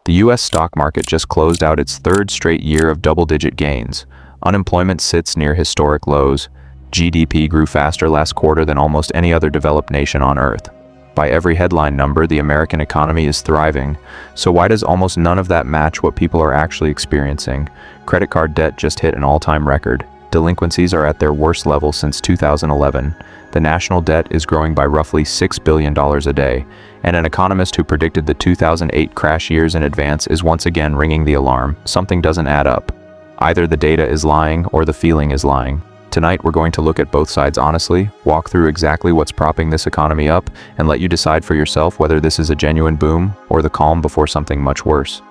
The US stock market just closed out its third straight year of double-digit gains. Unemployment sits near historic lows. GDP grew faster last quarter than almost any other developed nation on Earth. By every headline number, the American economy is thriving. So why does almost none of that match what people are actually experiencing? Credit card debt just hit an all-time record. Delinquencies are at their worst level since 2011. The national debt is growing by roughly $6 billion a day, and an economist who predicted the 2008 crash years in advance is once again ringing the alarm. Something doesn't add up. Either the data is lying or the feeling is lying. Tonight, we're going to look at both sides honestly, walk through exactly what's propping this economy up, and let you decide for yourself whether this is a genuine boom or the calm before something much worse.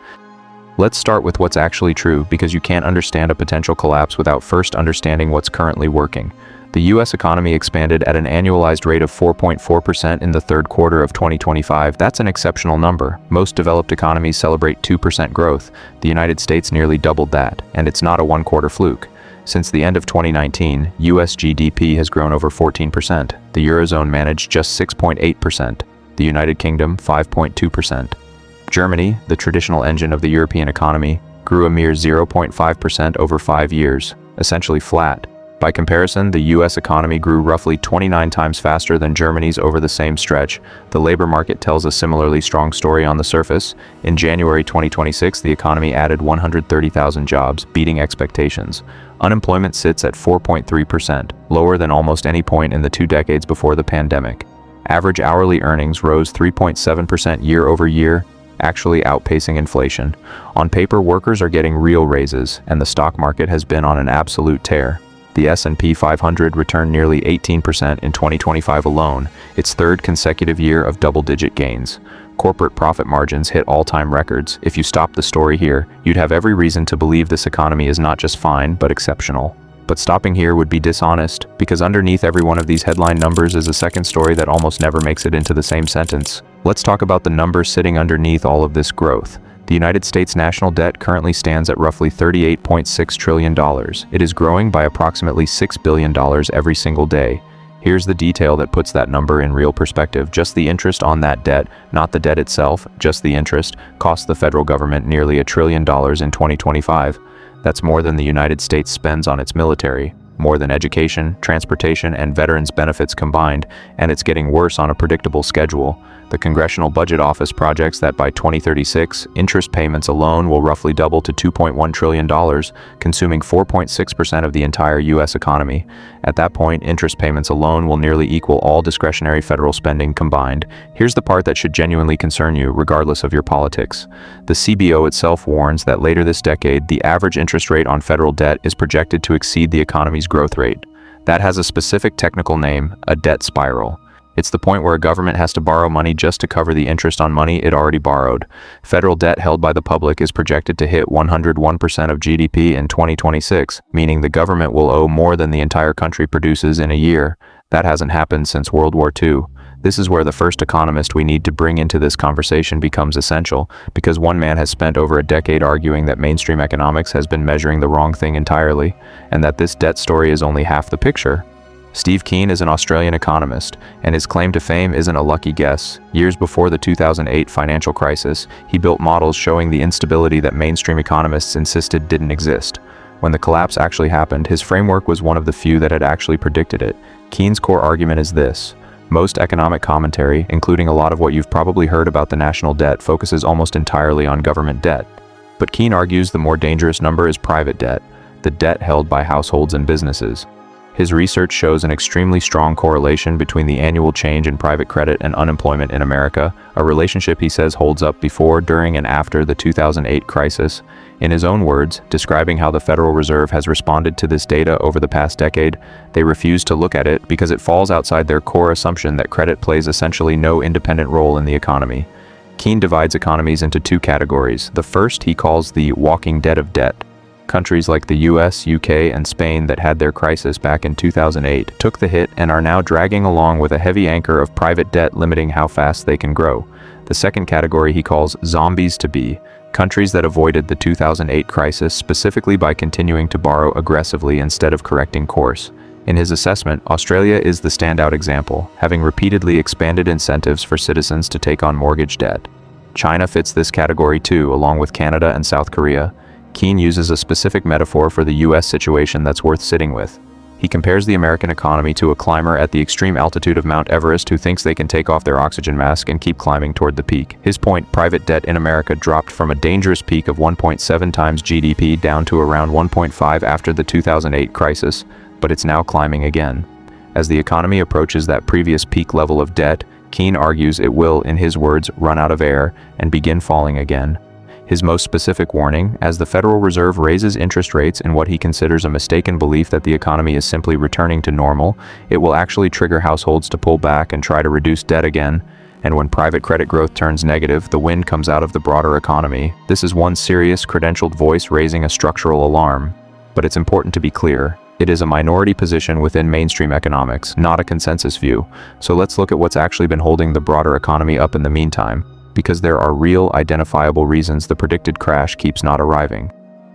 Let's start with what's actually true, because you can't understand a potential collapse without first understanding what's currently working. The US economy expanded at an annualized rate of 4.4% in the third quarter of 2025. That's an exceptional number. Most developed economies celebrate 2% growth. The United States nearly doubled that, and it's not a one-quarter fluke. Since the end of 2019, US GDP has grown over 14%. The Eurozone managed just 6.8%. The United Kingdom, 5.2%. Germany, the traditional engine of the European economy, grew a mere 0.5% over 5 years, essentially flat. By comparison, the US economy grew roughly 29 times faster than Germany's over the same stretch. The labor market tells a similarly strong story on the surface. In January 2026, the economy added 130,000 jobs, beating expectations. Unemployment sits at 4.3%, lower than almost any point in the 2 decades before the pandemic. Average hourly earnings rose 3.7% year over year, actually outpacing inflation. On paper, workers are getting real raises, and the stock market has been on an absolute tear. The S&P 500 returned nearly 18% in 2025 alone, its third consecutive year of double-digit gains. Corporate profit margins hit all-time records. If you stop the story here, you'd have every reason to believe this economy is not just fine, but exceptional. But stopping here would be dishonest, because underneath every one of these headline numbers is a second story that almost never makes it into the same sentence. Let's talk about the numbers sitting underneath all of this growth. The United States national debt currently stands at roughly $38.6 trillion. It is growing by approximately $6 billion every single day. Here's the detail that puts that number in real perspective. Just the interest on that debt, not the debt itself, just the interest, cost the federal government nearly $1 trillion in 2025. That's more than the United States spends on its military, more than education, transportation, and veterans benefits combined, and it's getting worse on a predictable schedule. The Congressional Budget Office projects that by 2036, interest payments alone will roughly double to $2.1 trillion, consuming 4.6% of the entire U.S. economy. At that point, interest payments alone will nearly equal all discretionary federal spending combined. Here's the part that should genuinely concern you, regardless of your politics. The CBO itself warns that later this decade, the average interest rate on federal debt is projected to exceed the economy's growth rate. That has a specific technical name, a debt spiral. It's the point where a government has to borrow money just to cover the interest on money it already borrowed. Federal debt held by the public is projected to hit 101% of GDP in 2026, meaning the government will owe more than the entire country produces in a year. That hasn't happened since World War II. This is where the first economist we need to bring into this conversation becomes essential, because one man has spent over a decade arguing that mainstream economics has been measuring the wrong thing entirely, and that this debt story is only half the picture. Steve Keen is an Australian economist, and his claim to fame isn't a lucky guess. Years before the 2008 financial crisis, he built models showing the instability that mainstream economists insisted didn't exist. When the collapse actually happened, his framework was one of the few that had actually predicted it. Keen's core argument is this: most economic commentary, including a lot of what you've probably heard about the national debt, focuses almost entirely on government debt. But Keen argues the more dangerous number is private debt, the debt held by households and businesses. His research shows an extremely strong correlation between the annual change in private credit and unemployment in America, a relationship he says holds up before, during, and after the 2008 crisis. In his own words, describing how the Federal Reserve has responded to this data over the past decade, they refuse to look at it because it falls outside their core assumption that credit plays essentially no independent role in the economy. Keen divides economies into two categories. The first he calls the walking dead of debt. Countries like the US, UK, and Spain that had their crisis back in 2008 took the hit and are now dragging along with a heavy anchor of private debt limiting how fast they can grow. The second category he calls zombies to be, countries that avoided the 2008 crisis specifically by continuing to borrow aggressively instead of correcting course. In his assessment, Australia is the standout example, having repeatedly expanded incentives for citizens to take on mortgage debt. China fits this category too, along with Canada and South Korea. Keen uses a specific metaphor for the US situation that's worth sitting with. He compares the American economy to a climber at the extreme altitude of Mount Everest who thinks they can take off their oxygen mask and keep climbing toward the peak. His point, private debt in America dropped from a dangerous peak of 1.7 times GDP down to around 1.5 after the 2008 crisis, but it's now climbing again. As the economy approaches that previous peak level of debt, Keen argues it will, in his words, run out of air and begin falling again. His most specific warning, as the Federal Reserve raises interest rates in what he considers a mistaken belief that the economy is simply returning to normal, it will actually trigger households to pull back and try to reduce debt again. And when private credit growth turns negative, the wind comes out of the broader economy. This is one serious, credentialed voice raising a structural alarm. But it's important to be clear. It is a minority position within mainstream economics, not a consensus view. So let's look at what's actually been holding the broader economy up in the meantime, because there are real, identifiable reasons the predicted crash keeps not arriving.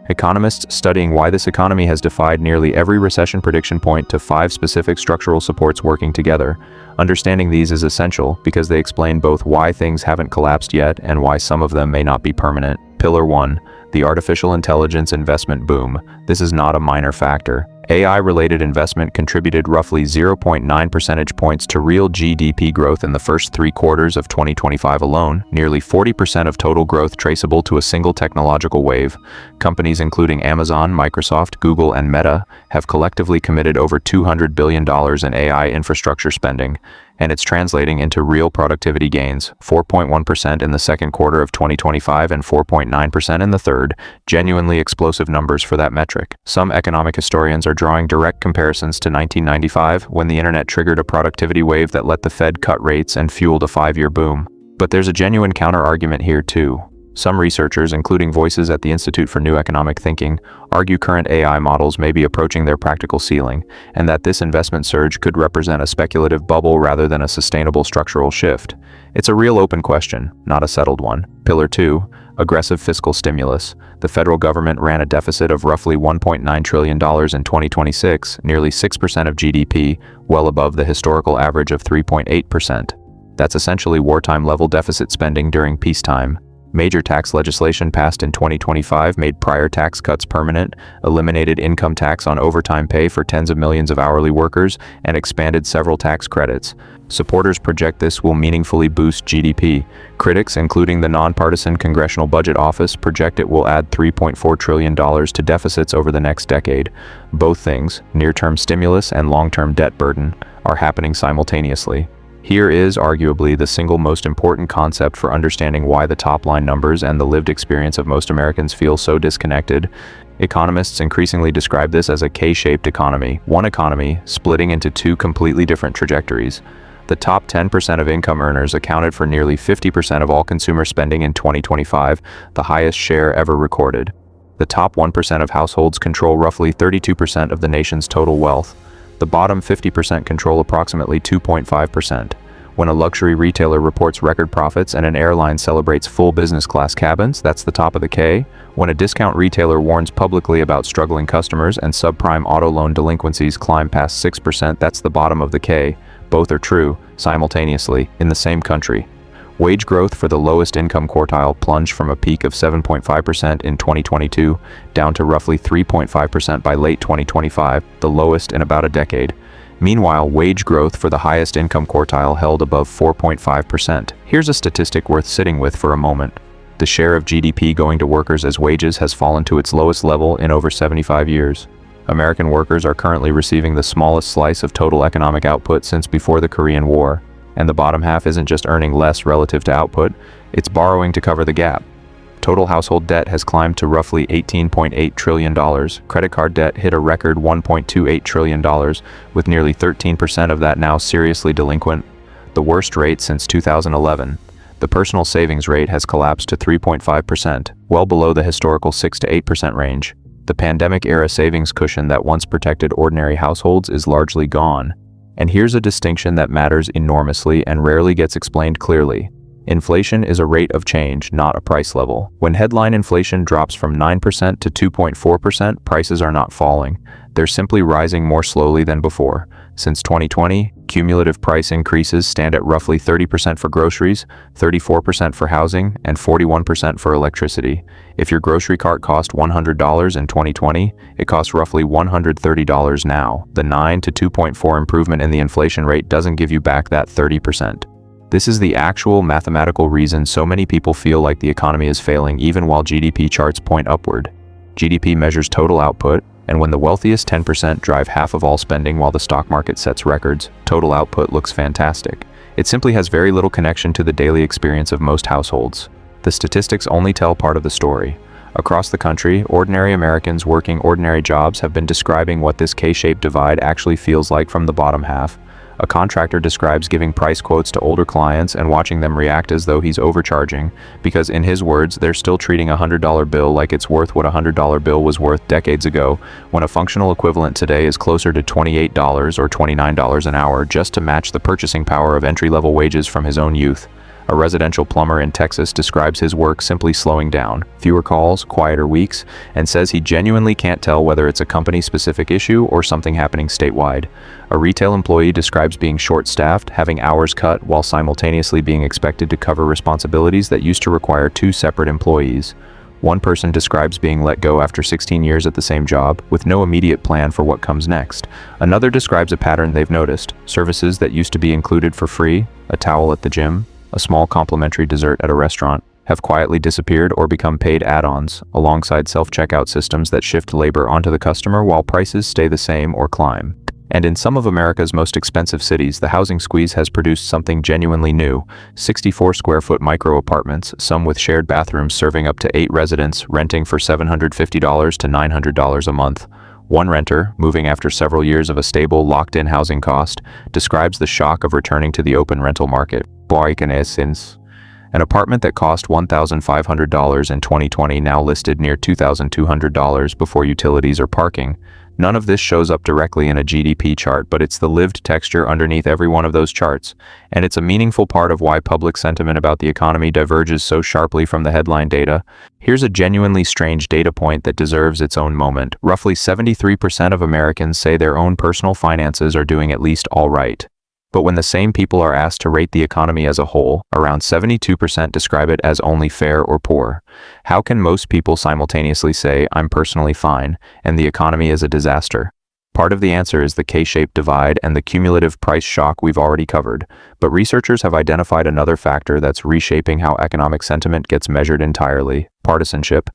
Economists studying why this economy has defied nearly every recession prediction point to 5 specific structural supports working together. Understanding these is essential because they explain both why things haven't collapsed yet and why some of them may not be permanent. Pillar 1. The artificial intelligence investment boom. This is not a minor factor. AI-related investment contributed roughly 0.9 percentage points to real GDP growth in the first 3 quarters of 2025 alone, nearly 40% of total growth traceable to a single technological wave. Companies including Amazon, Microsoft, Google, and Meta have collectively committed over $200 billion in AI infrastructure spending, and it's translating into real productivity gains, 4.1% in the second quarter of 2025 and 4.9% in the third, genuinely explosive numbers for that metric. Some economic historians are drawing direct comparisons to 1995, when the internet triggered a productivity wave that let the Fed cut rates and fueled a 5-year boom. But there's a genuine counter-argument here too. Some researchers, including voices at the Institute for New Economic Thinking, argue current AI models may be approaching their practical ceiling, and that this investment surge could represent a speculative bubble rather than a sustainable structural shift. It's a real open question, not a settled one. Pillar 2. Aggressive fiscal stimulus. The federal government ran a deficit of roughly $1.9 trillion in 2026, nearly 6% of GDP, well above the historical average of 3.8%. That's essentially wartime-level deficit spending during peacetime. Major tax legislation passed in 2025 made prior tax cuts permanent, eliminated income tax on overtime pay for tens of millions of hourly workers, and expanded several tax credits. Supporters project this will meaningfully boost GDP. Critics, including the nonpartisan Congressional Budget Office, project it will add $3.4 trillion to deficits over the next decade. Both things, near-term stimulus and long-term debt burden, are happening simultaneously. Here is, arguably, the single most important concept for understanding why the top-line numbers and the lived experience of most Americans feel so disconnected. Economists increasingly describe this as a K-shaped economy, one economy splitting into 2 completely different trajectories. The top 10% of income earners accounted for nearly 50% of all consumer spending in 2025, the highest share ever recorded. The top 1% of households control roughly 32% of the nation's total wealth. The bottom 50% control approximately 2.5%. When a luxury retailer reports record profits and an airline celebrates full business class cabins, that's the top of the K. When a discount retailer warns publicly about struggling customers and subprime auto loan delinquencies climb past 6%, that's the bottom of the K. Both are true, simultaneously, in the same country. Wage growth for the lowest income quartile plunged from a peak of 7.5% in 2022 down to roughly 3.5% by late 2025, the lowest in about a decade. Meanwhile, wage growth for the highest income quartile held above 4.5%. Here's a statistic worth sitting with for a moment. The share of GDP going to workers as wages has fallen to its lowest level in over 75 years. American workers are currently receiving the smallest slice of total economic output since before the Korean War. And the bottom half isn't just earning less relative to output, it's borrowing to cover the gap. Total household debt has climbed to roughly $18.8 trillion. Credit card debt hit a record $1.28 trillion, with nearly 13% of that now seriously delinquent, the worst rate since 2011. The personal savings rate has collapsed to 3.5%, well below the historical 6 to 8% range. The pandemic-era savings cushion that once protected ordinary households is largely gone. And here's a distinction that matters enormously and rarely gets explained clearly. Inflation is a rate of change, not a price level. When headline inflation drops from 9% to 2.4%, prices are not falling. They're simply rising more slowly than before. Since 2020, Cumulative price increases stand at roughly 30% for groceries, 34% for housing, and 41% for electricity. If your grocery cart cost $100 in 2020, it costs roughly $130 now. The 9 to 2.4 improvement in the inflation rate doesn't give you back that 30%. This is the actual mathematical reason so many people feel like the economy is failing even while GDP charts point upward. GDP measures total output, and when the wealthiest 10% drive half of all spending while the stock market sets records, total output looks fantastic. It simply has very little connection to the daily experience of most households. The statistics only tell part of the story. Across the country, ordinary Americans working ordinary jobs have been describing what this K-shaped divide actually feels like from the bottom half. A contractor describes giving price quotes to older clients and watching them react as though he's overcharging, because in his words, they're still treating a $100 bill like it's worth what a $100 bill was worth decades ago, when a functional equivalent today is closer to $28 or $29 an hour just to match the purchasing power of entry-level wages from his own youth. A residential plumber in Texas describes his work simply slowing down, fewer calls, quieter weeks, and says he genuinely can't tell whether it's a company-specific issue or something happening statewide. A retail employee describes being short-staffed, having hours cut while simultaneously being expected to cover responsibilities that used to require 2 separate employees. One person describes being let go after 16 years at the same job, with no immediate plan for what comes next. Another describes a pattern they've noticed: services that used to be included for free, a towel at the gym, a small complimentary dessert at a restaurant, have quietly disappeared or become paid add-ons, alongside self-checkout systems that shift labor onto the customer while prices stay the same or climb. And in some of America's most expensive cities, the housing squeeze has produced something genuinely new: 64-square-foot micro-apartments, some with shared bathrooms serving up to 8 residents, renting for $750 to $900 a month. One renter, moving after several years of a stable, locked-in housing cost, describes the shock of returning to the open rental market. An apartment that cost $1,500 in 2020 now listed near $2,200 before utilities or parking. None of this shows up directly in a GDP chart, but it's the lived texture underneath every one of those charts, and it's a meaningful part of why public sentiment about the economy diverges so sharply from the headline data. Here's a genuinely strange data point that deserves its own moment. Roughly 73% of Americans say their own personal finances are doing at least all right. But when the same people are asked to rate the economy as a whole, around 72% describe it as only fair or poor. How can most people simultaneously say, "I'm personally fine," and the economy is a disaster? Part of the answer is the K-shaped divide and the cumulative price shock we've already covered, but researchers have identified another factor that's reshaping how economic sentiment gets measured entirely: partisanship.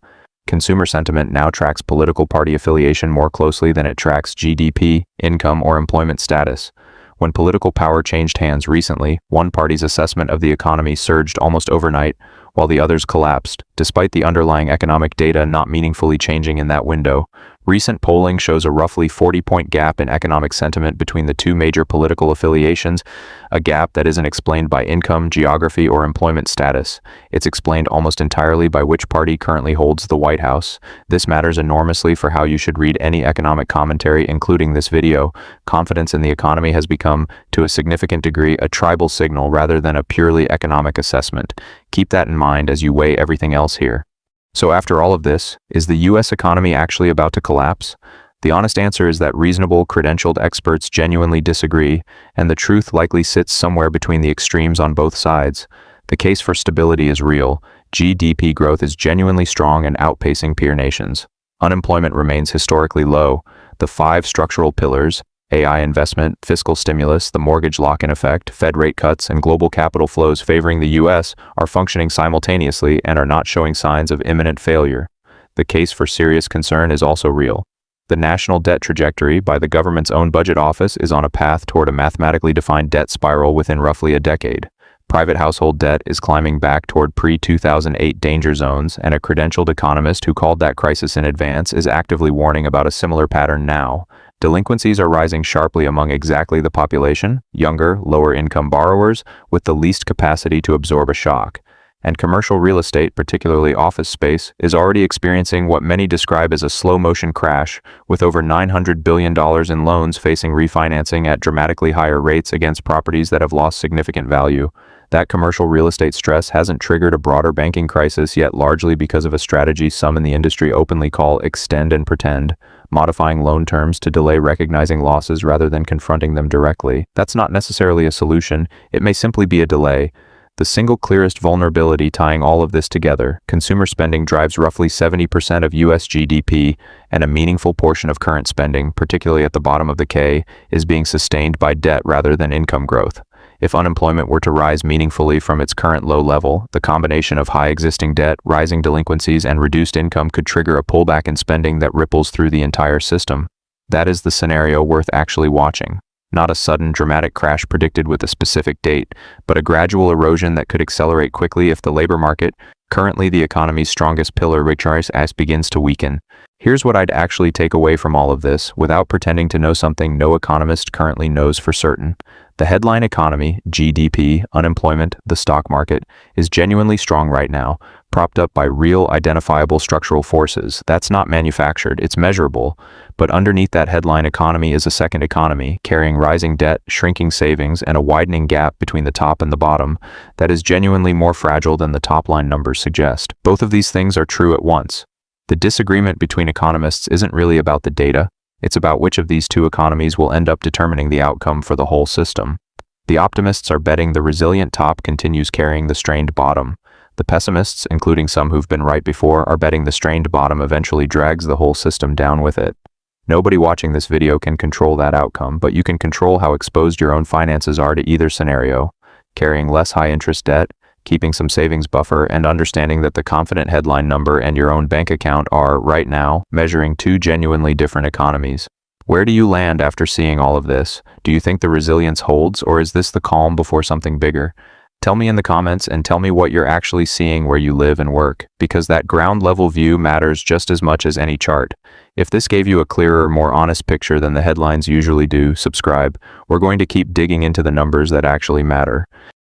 Consumer sentiment now tracks political party affiliation more closely than it tracks GDP, income, or employment status. When political power changed hands recently, one party's assessment of the economy surged almost overnight, while the others collapsed, despite the underlying economic data not meaningfully changing in that window. Recent polling shows a roughly 40-point gap in economic sentiment between the two major political affiliations, a gap that isn't explained by income, geography, or employment status. It's explained almost entirely by which party currently holds the White House. This matters enormously for how you should read any economic commentary, including this video. Confidence in the economy has become, to a significant degree, a tribal signal rather than a purely economic assessment. Keep that in mind as you weigh everything else here. So after all of this, is the US economy actually about to collapse? The honest answer is that reasonable, credentialed experts genuinely disagree, and the truth likely sits somewhere between the extremes on both sides. The case for stability is real. GDP growth is genuinely strong and outpacing peer nations. Unemployment remains historically low. The 5 structural pillars, AI investment, fiscal stimulus, the mortgage lock-in effect, Fed rate cuts, and global capital flows favoring the US are functioning simultaneously and are not showing signs of imminent failure. The case for serious concern is also real. The national debt trajectory by the government's own budget office is on a path toward a mathematically defined debt spiral within roughly a decade. Private household debt is climbing back toward pre-2008 danger zones, and a credentialed economist who called that crisis in advance is actively warning about a similar pattern now. Delinquencies are rising sharply among exactly the population, younger, lower-income borrowers, with the least capacity to absorb a shock. And commercial real estate, particularly office space, is already experiencing what many describe as a slow-motion crash, with over $900 billion in loans facing refinancing at dramatically higher rates against properties that have lost significant value. That commercial real estate stress hasn't triggered a broader banking crisis yet, largely because of a strategy some in the industry openly call extend and pretend, modifying loan terms to delay recognizing losses rather than confronting them directly. That's not necessarily a solution, it may simply be a delay. The single clearest vulnerability tying all of this together, consumer spending drives roughly 70% of US GDP, and a meaningful portion of current spending, particularly at the bottom of the K, is being sustained by debt rather than income growth. If unemployment were to rise meaningfully from its current low level, the combination of high existing debt, rising delinquencies, and reduced income could trigger a pullback in spending that ripples through the entire system. That is the scenario worth actually watching. Not a sudden, dramatic crash predicted with a specific date, but a gradual erosion that could accelerate quickly if the labor market, currently the economy's strongest pillar, begins to weaken. Here's what I'd actually take away from all of this, without pretending to know something no economist currently knows for certain. The headline economy, GDP, unemployment, the stock market, is genuinely strong right now, propped up by real, identifiable structural forces. That's not manufactured, it's measurable. But underneath that headline economy is a second economy, carrying rising debt, shrinking savings, and a widening gap between the top and the bottom that is genuinely more fragile than the top-line numbers suggest. Both of these things are true at once. The disagreement between economists isn't really about the data, it's about which of these two economies will end up determining the outcome for the whole system. The optimists are betting the resilient top continues carrying the strained bottom. The pessimists, including some who've been right before, are betting the strained bottom eventually drags the whole system down with it. Nobody watching this video can control that outcome, but you can control how exposed your own finances are to either scenario. Carrying less high-interest debt, keeping some savings buffer, and understanding that the confident headline number and your own bank account are, right now, measuring two genuinely different economies. Where do you land after seeing all of this? Do you think the resilience holds, or is this the calm before something bigger? Tell me in the comments, and tell me what you're actually seeing where you live and work, because that ground-level view matters just as much as any chart. If this gave you a clearer, more honest picture than the headlines usually do, subscribe. We're going to keep digging into the numbers that actually matter.